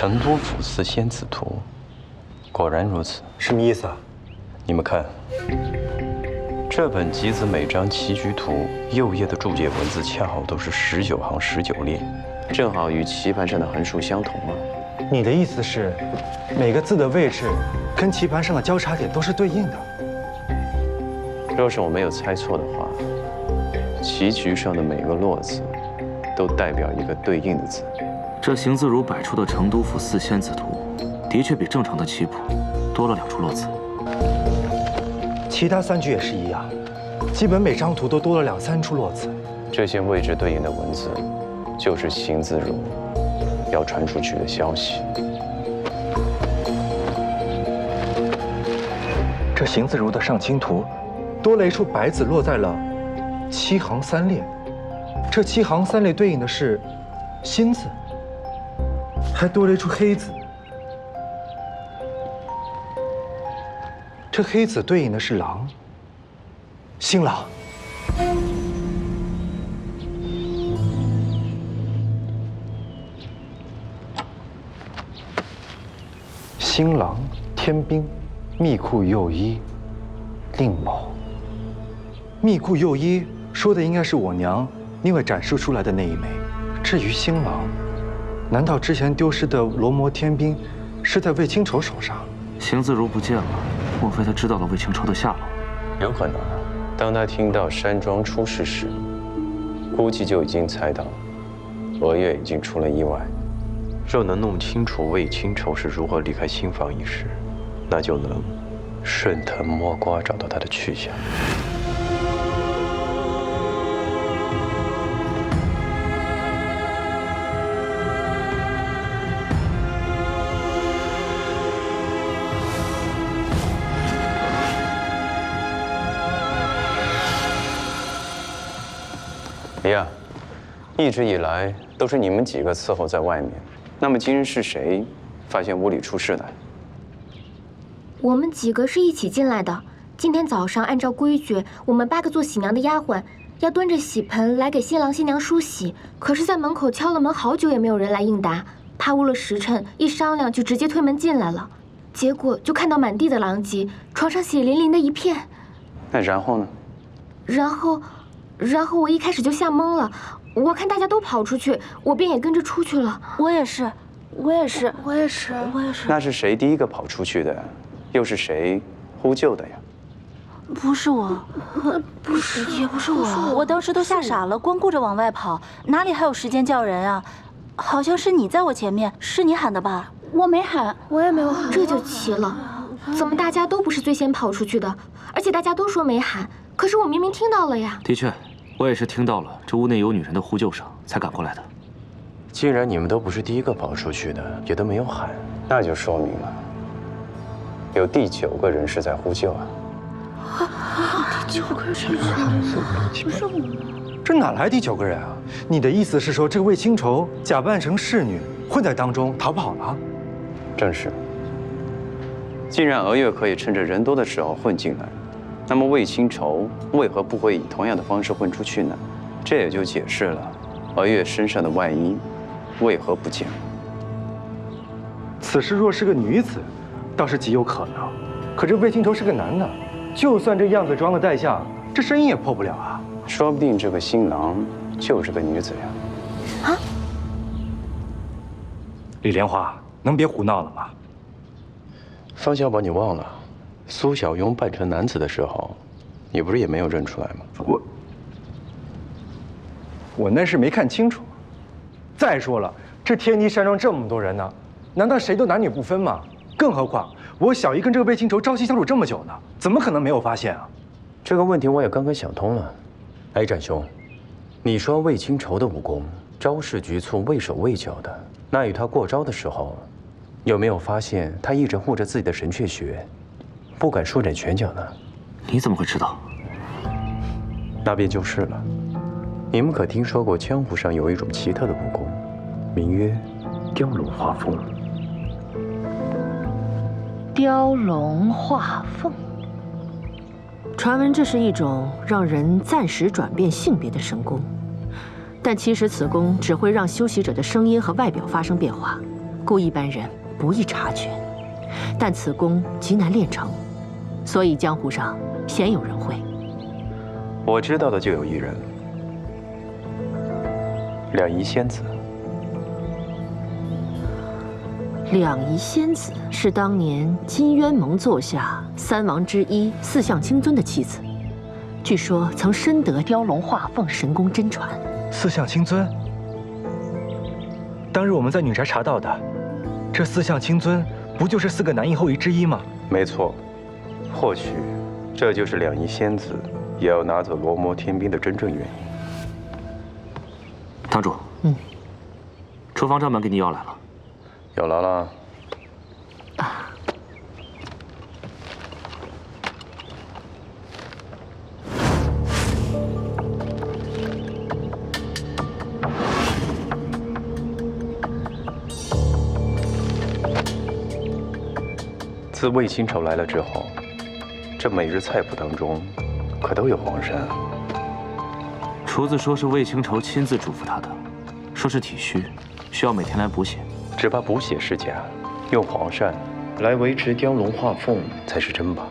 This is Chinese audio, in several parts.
成都府寺仙子图，果然如此。什么意思啊？你们看，这本集子每张棋局图右页的注解文字恰好都是19行19列，正好与棋盘上的横竖相同啊。你的意思是，每个字的位置跟棋盘上的交叉点都是对应的？若是我没有猜错的话，棋局上的每个落字都代表一个对应的字。这邢自如摆出的成都府寺仙子图，的确比正常的棋谱多了2处落字。其他3局也是一样，基本每张图都多了2、3处落字。这些位置对应的文字，就是邢自如要传出去的消息。这邢自如的上清图，多了1处白子落在了7行3列，这7行3列对应的是心字，还多了1处黑子，这黑子对应的是狼，新郎。新郎天兵，密库右一，令某。密库右一说的应该是我娘另外展示出来的那一枚。至于新郎，难道之前丢失的罗摩天兵是在魏清愁手上？邢自如不见了，莫非他知道了魏清愁的下落？有可能，当他听到山庄出事时，估计就已经猜到娥月已经出了意外。若能弄清楚魏清愁是如何离开新房一事，那就能顺藤摸瓜找到他的去向。李亚，一直以来都是你们几个伺候在外面，那么今日是谁发现屋里出事来？我们几个是一起进来的。今天早上按照规矩，我们8个做喜娘的丫鬟要端着喜盆来给新郎新娘梳洗，可是在门口敲了门好久也没有人来应答，怕误了时辰，一商量就直接推门进来了。结果就看到满地的狼藉，床上血淋淋的一片。那然后呢？然后我一开始就吓懵了，我看大家都跑出去，我便也跟着出去了。我也是。那是谁第一个跑出去的？又是谁呼救的呀？不是我，也不是我。我当时都吓傻了，光顾着往外跑，哪里还有时间叫人啊？好像是你在我前面，是你喊的吧？我没喊，我也没有喊。这就奇了，怎么大家都不是最先跑出去的？而且大家都说没喊，可是我明明听到了呀。的确，我也是听到了这屋内有女人的呼救声，才赶过来的。既然你们都不是第一个跑出去的，也都没有喊，那就说明了有第9个人是在呼救啊！第9个人不是我，这哪来第9个人啊？你的意思是说，这个魏清愁假扮成侍女，混在当中逃跑了？正是。既然娥月可以趁着人多的时候混进来，那么魏清愁为何不会以同样的方式混出去呢？这也就解释了娥月身上的外衣为何不见了。此事若是个女子，倒是极有可能。可这魏清愁是个男的，就算这样子装的带相，这声音也破不了啊。说不定这个新郎就是个女子呀。啊！李莲花，能别胡闹了吗？方小宝，你忘了，苏小庸扮成男子的时候，你不是也没有认出来吗？我那是没看清楚。再说了，这天堤山庄这么多人呢，难道谁都男女不分吗？更何况我小姨跟这个魏清愁朝夕相处这么久呢，怎么可能没有发现啊？这个问题我也刚刚想通了。哎，展兄，你说魏清愁的武功招式局促、畏手畏脚的，那与他过招的时候，有没有发现他一直护着自己的神阙穴，不敢舒展拳脚呢？你怎么会知道？那便就是了。你们可听说过江湖上有一种奇特的武功，名曰雕龙画凤？雕龙画凤，传闻这是一种让人暂时转变性别的神功，但其实此功只会让修习者的声音和外表发生变化，故一般人不易察觉，但此功极难练成，所以江湖上鲜有人会。我知道的就有一人，两仪仙子。两仪仙子是当年金渊盟座下三王之一四象青尊的妻子，据说曾深得雕龙画凤神功真传。四象青尊，当日我们在女宅查到的，这四象青尊不就是4个男婴后裔之一吗？没错，或许这就是两仪仙子也要拿走罗摩天兵的真正原因。堂主，厨房账本给你要来了。有来了。自魏清朝来了之后，这每日菜谱当中可都有黄鳝啊。厨子说是魏清愁亲自嘱咐他的，说是体虚，需要每天来补血。只怕补血是假，用黄鳝来维持雕龙画凤才是真吧？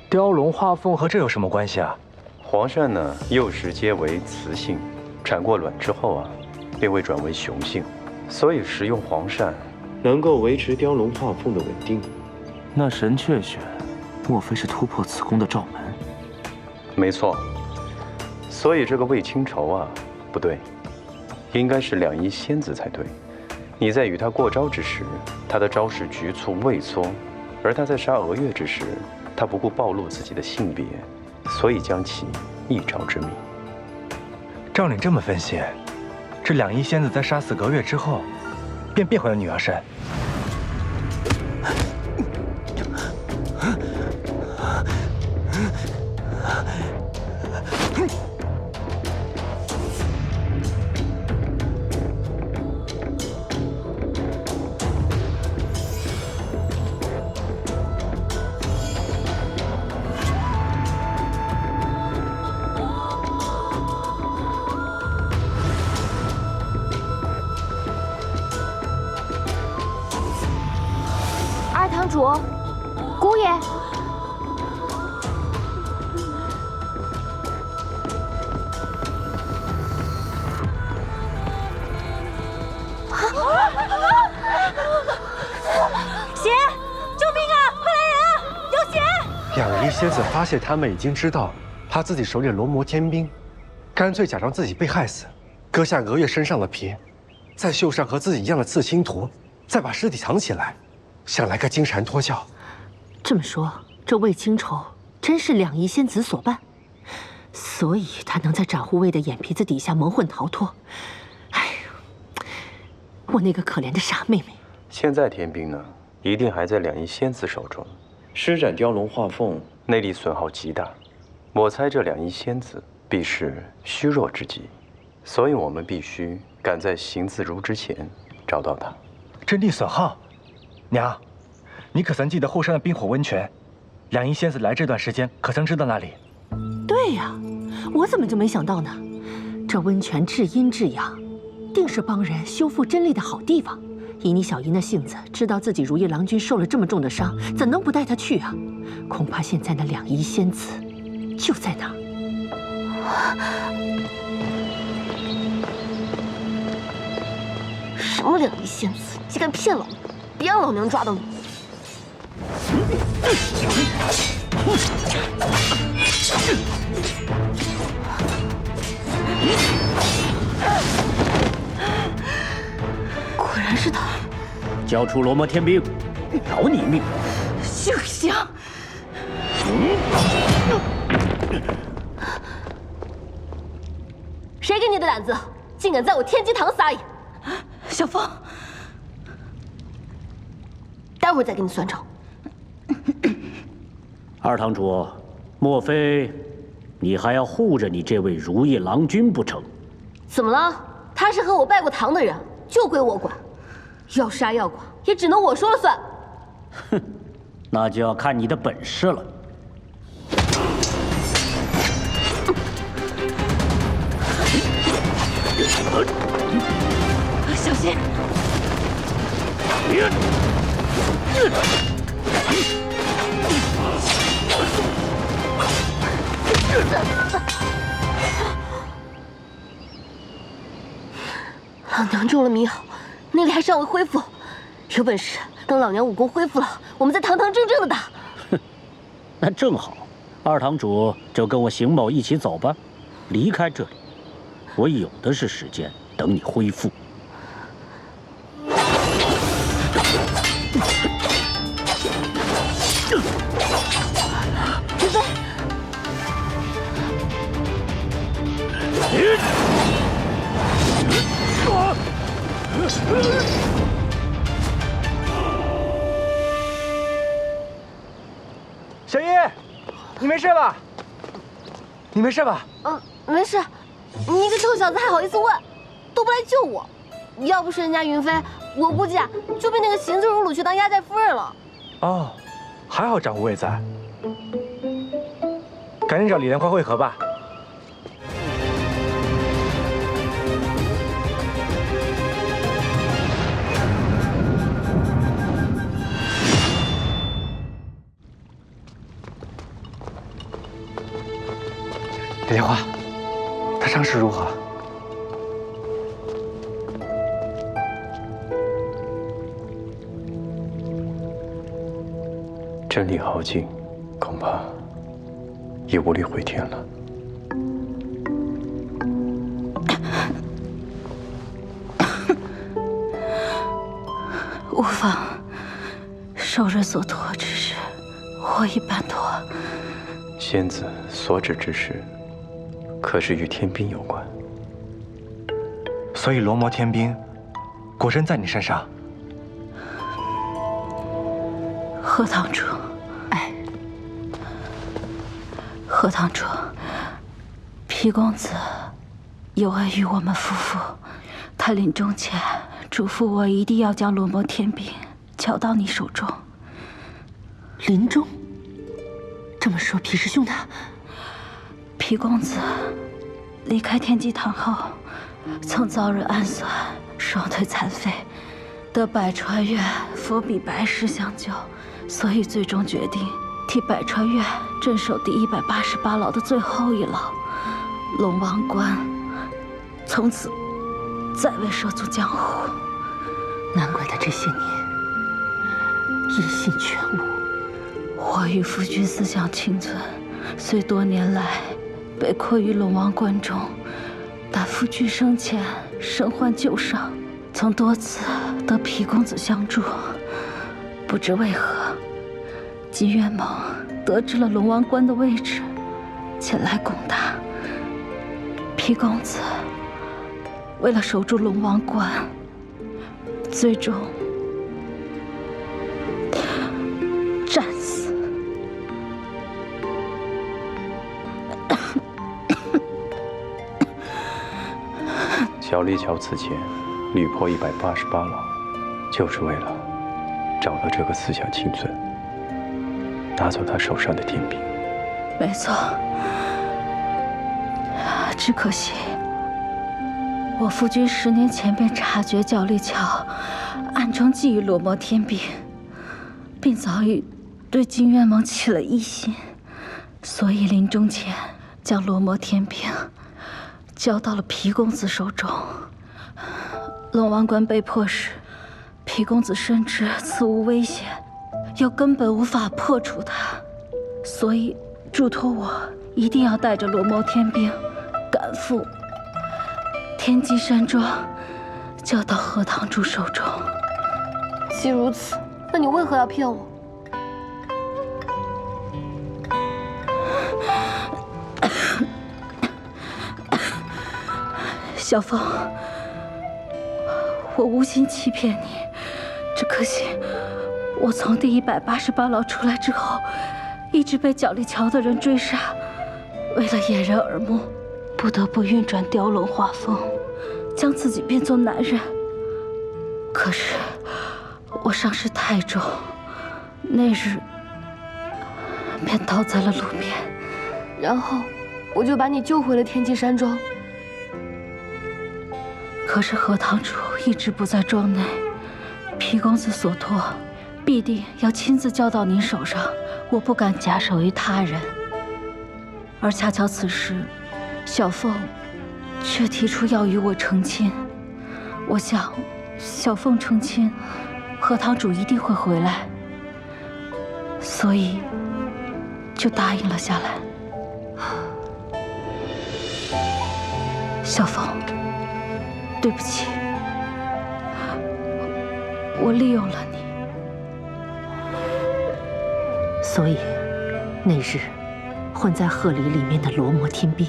雕龙画凤和这有什么关系啊？黄鳝呢，幼时皆为雌性，产过卵之后啊，便会转为雄性，所以食用黄鳝能够维持雕龙画凤的稳定。那神雀血，莫非是突破此功的罩门？没错，所以这个魏清愁啊，不对，应该是两仪仙子才对。你在与他过招之时，他的招式局促畏缩；而他在杀娥月之时，他不顾暴露自己的性别，所以将其一招致命。照你这么分析，这两仪仙子在杀死娥月之后，便变回了女儿身。二堂主，姑爷，血！救命啊！快来人啊！有血！两仪仙子发现他们已经知道他自己手里的罗摩天兵，干脆假装自己被害死，割下娥月身上的皮，再绣上和自己一样的刺青图，再把尸体藏起来，想来个金蝉脱壳。这么说，这魏清愁真是两仪仙子所办，所以他能在展护卫的眼皮子底下蒙混逃脱。哎呀，我那个可怜的傻妹妹。现在天兵呢，一定还在两仪仙子手中，施展雕龙画凤，内力损耗极大。我猜这两仪仙子必是虚弱之极，所以我们必须赶在邢自如之前找到她。阵地损耗，娘，你可曾记得后山的冰火温泉？两仪仙子来这段时间，可曾知道那里？对呀，我怎么就没想到呢？这温泉治阴治阳，定是帮人修复真力的好地方。以你小姨那性子，知道自己如意郎君受了这么重的伤，怎能不带他去啊？恐怕现在那两仪仙子就在那儿。什么两仪仙子，竟敢骗老娘！别让老娘抓到你！果然是他！交出罗摩天兵，饶你一命！休想！谁给你的胆子，竟敢在我天机堂撒野？小风，待会儿再跟你算账。二堂主，莫非你还要护着你这位如意郎君不成？怎么了？他是和我拜过堂的人，就归我管。要杀要剐，也只能我说了算。哼，那就要看你的本事了。小心！老娘中了迷药，内力还尚未恢复。有本事等老娘武功恢复了，我们再堂堂正正的打。哼，那正好，二堂主就跟我邢某一起走吧，离开这里，我有的是时间等你恢复。云飞。 小叶，你没事吧？你没事吧？没事。你一个臭小子还好意思问，都不来救我。要不是人家云飞，我估计啊就被那个行字如鲁去当压寨夫人了。哦，还好掌无畏在。赶紧找李莲花会合吧。 李莲花，他伤势如何？真力耗尽，恐怕已无力回天了。无妨，受人所托之事，我已办妥。仙子所指之事。 可是与天兵有关，所以罗摩天兵果真在你身上。贺堂主，哎，贺堂主，皮公子有恩于我们夫妇，他临终前嘱咐我一定要将罗摩天兵交到你手中。临终？这么说，皮师兄他…… 皮公子离开天机堂后，曾遭人暗算，双腿残废，得百川院佛比白石相救，所以最终决定替百川院镇守第188牢的最后一牢——龙王关，从此再未涉足江湖。难怪他这些年一心全无。我与夫君思想清纯，虽多年来。 被困于龙王关中，但夫君生前身患旧伤，曾多次得皮公子相助。不知为何，金元猛得知了龙王关的位置，前来攻打。皮公子为了守住龙王关，最终战死。 小李桥此前屡破188牢，就是为了找到这个思想清纯、拿走他手上的天兵。没错，只可惜我夫君10年前便察觉角力桥暗中觊觎罗摩天兵，并早已对金元猛起了异心，所以临终前将罗摩天兵。 交到了皮公子手中。龙王关被破时，皮公子深知此无危险，又根本无法破除他，所以嘱托我一定要带着罗摩天兵赶赴天机山庄，交到贺堂主手中。既如此，那你为何要骗我？ 小凤，我无心欺骗你，只可惜我从第188牢出来之后，一直被角力桥的人追杀，为了掩人耳目，不得不运转雕龙画凤，将自己变作男人。可是我伤势太重，那日便倒在了路边，然后我就把你救回了天机山庄。 可是贺堂主一直不在庄内，皮公子所托，必定要亲自交到您手上，我不敢假手于他人。而恰巧此时，小凤却提出要与我成亲。我想，小凤成亲，何堂主一定会回来，所以就答应了下来。小凤，对不起，我利用了你。所以，那日混在鹤里里面的罗摩天兵，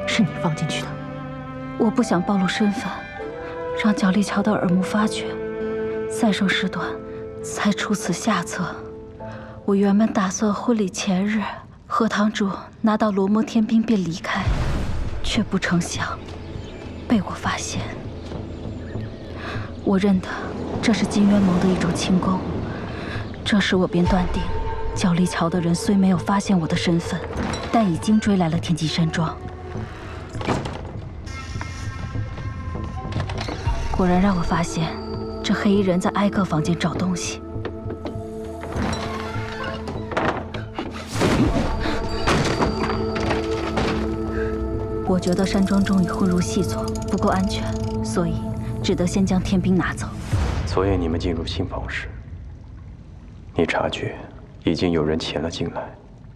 是你放进去的。我不想暴露身份，让角力桥的耳目发觉，再生事端，才出此下策。我原本打算婚礼前日，何堂主拿到罗摩天兵便离开，却不成想被我发现。我认得这是金渊盟的一种轻功，这时我便断定，角力桥的人虽没有发现我的身份，但已经追来了天际山庄。果然让我发现，这黑衣人在挨个房间找东西。我觉得山庄中已混入细作，不够安全，所以只得先将天兵拿走。昨夜你们进入新房时，你察觉已经有人潜了进来，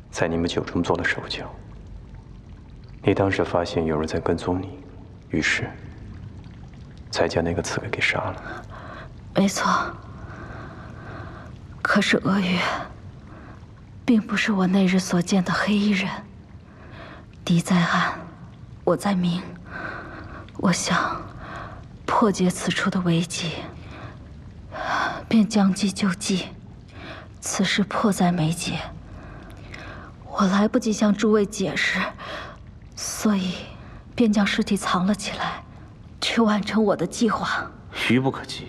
在你们酒中做了手脚。你当时发现有人在跟踪你，于是才将那个刺猬给杀了。没错，可是俄月并不是我那日所见的黑衣人。敌在暗，我在明。我想破解此处的危机，便将计就计。此事迫在眉睫，我来不及向诸位解释，所以便将尸体藏了起来，去完成我的计划。愚不可及。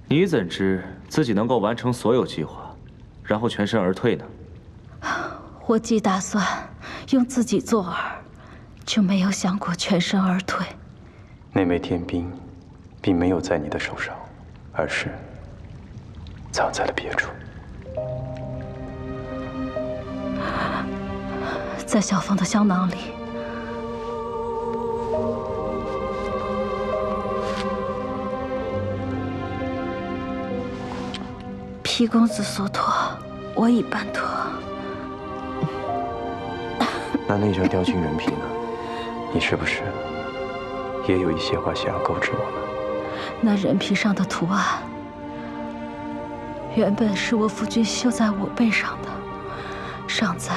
你怎知自己能够完成所有计划，然后全身而退呢？我既打算用自己做饵，就没有想过全身而退。那枚天兵，并没有在你的手上，而是藏在了别处。在小凤的香囊里。皮公子所托，我已办妥。那张雕金人皮呢？你是不是也有一些话想要告知我们？那人皮上的图案，原本是我夫君绣在我背上的，上载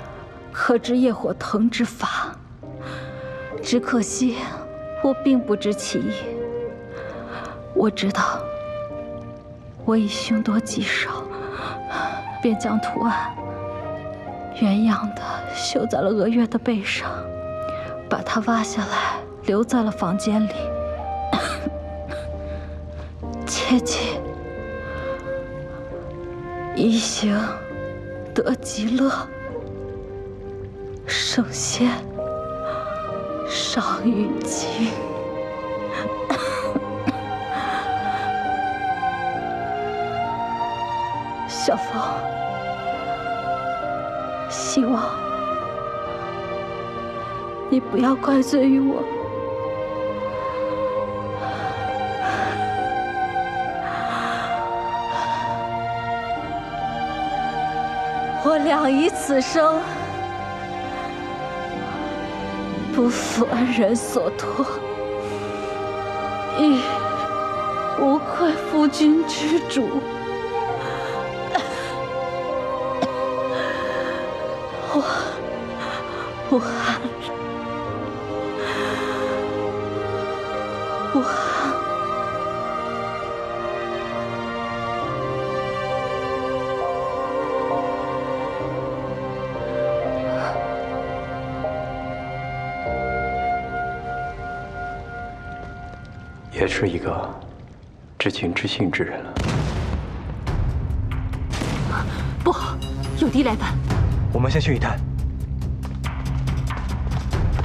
“可知业火腾”之法。只可惜，我并不知其意。我知道，我已凶多吉少，便将图案原样的绣在了娥月的背上，把它挖下来留在了房间里。切记，一行得极乐，圣仙赏玉京。小凤，希望你不要怪罪于我。我两仪此生不负恩人所托，亦无愧夫君之主。我憾了，我憾。也是一个知情知性之人了。不好，有敌来犯。我们先去一探。